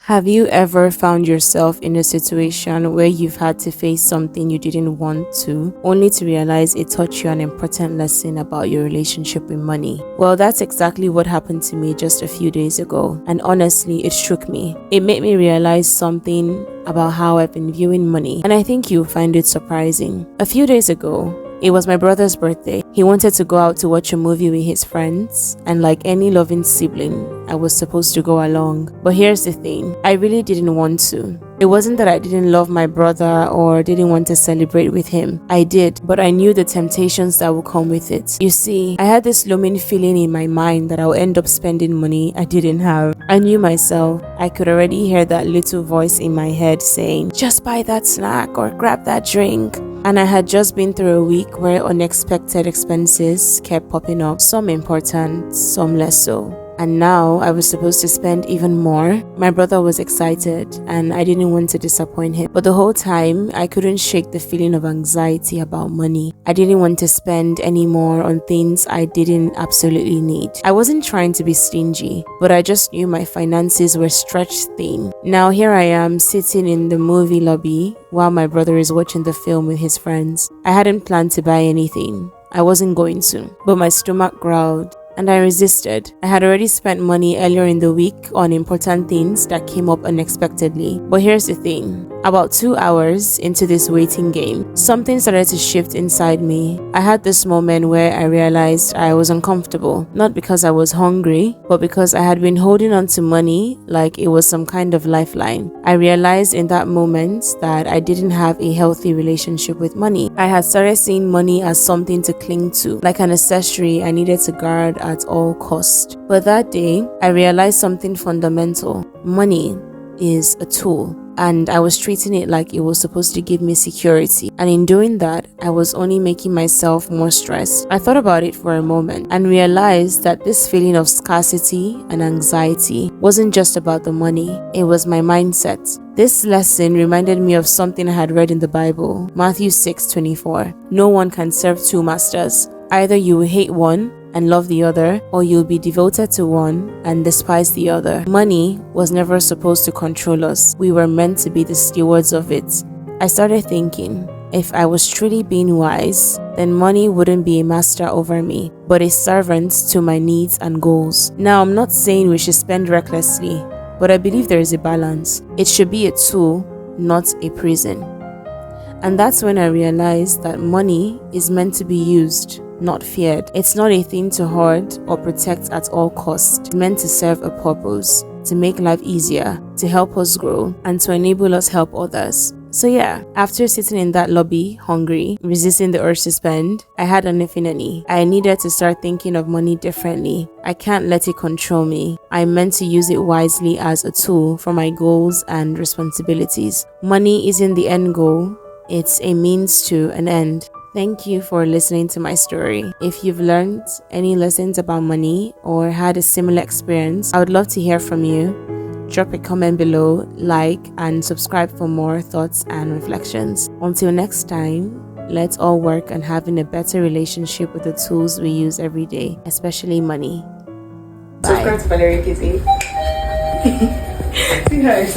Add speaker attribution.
Speaker 1: Have you ever found yourself in a situation where you've had to face something you didn't want to, only to realize it taught you an important lesson about your relationship with money? Well, that's exactly what happened to me just a few days ago, and honestly, it shook me. It made me realize something about how I've been viewing money, and I think you'll find it surprising. A few days ago, it was my brother's birthday. He wanted to go out to watch a movie with his friends, and like any loving sibling, I was supposed to go along. But here's the thing, I really didn't want to. It wasn't that I didn't love my brother or didn't want to celebrate with him. I did, but I knew the temptations that would come with it. You see, I had this looming feeling in my mind that I'll end up spending money I didn't have. I knew myself. I could already hear that little voice in my head saying, just buy that snack or grab that drink. And I had just been through a week where unexpected expenses kept popping up, some important, some less so. And now I was supposed to spend even more. My brother was excited and I didn't want to disappoint him. But the whole time, I couldn't shake the feeling of anxiety about money. I didn't want to spend any more on things I didn't absolutely need. I wasn't trying to be stingy, but I just knew my finances were stretched thin. Now here I am sitting in the movie lobby while my brother is watching the film with his friends. I hadn't planned to buy anything. I wasn't going to, but my stomach growled. And I resisted. I had already spent money earlier in the week on important things that came up unexpectedly. But here's the thing. About 2 hours into this waiting game, something started to shift inside me. I had this moment where I realized I was uncomfortable. Not because I was hungry, but because I had been holding on to money like it was some kind of lifeline. I realized in that moment that I didn't have a healthy relationship with money. I had started seeing money as something to cling to, like an accessory I needed to guard at all cost. But that day, I realized something fundamental. Money is a tool, and I was treating it like it was supposed to give me security. And in doing that, I was only making myself more stressed. I thought about it for a moment and realized that this feeling of scarcity and anxiety wasn't just about the money, it was my mindset. This lesson reminded me of something I had read in the Bible, Matthew 6:24. No one can serve two masters. Either you will hate one and love the other, or you'll be devoted to one and despise the other. Money was never supposed to control us. We were meant to be the stewards of it. I started thinking, if I was truly being wise, then money wouldn't be a master over me, but a servant to my needs and goals. Now, I'm not saying we should spend recklessly, but I believe there is a balance. It should be a tool, not a prison. And that's when I realized that money is meant to be used, not feared. It's not a thing to hoard or protect at all costs. It's meant to serve a purpose, to make life easier, to help us grow, and to enable us help others. So yeah, after sitting in that lobby, hungry, resisting the urge to spend, I had an epiphany. I needed to start thinking of money differently. I can't let it control me. I'm meant to use it wisely as a tool for my goals and responsibilities. Money isn't the end goal. It's a means to an end. Thank you for listening to my story. If you've learned any lessons about money or had a similar experience, I would love to hear from you. Drop a comment below, like, and subscribe for more thoughts and reflections. Until next time, let's all work on having a better relationship with the tools we use every day, especially money. Bye.
Speaker 2: Subscribe to Valerie Kitty.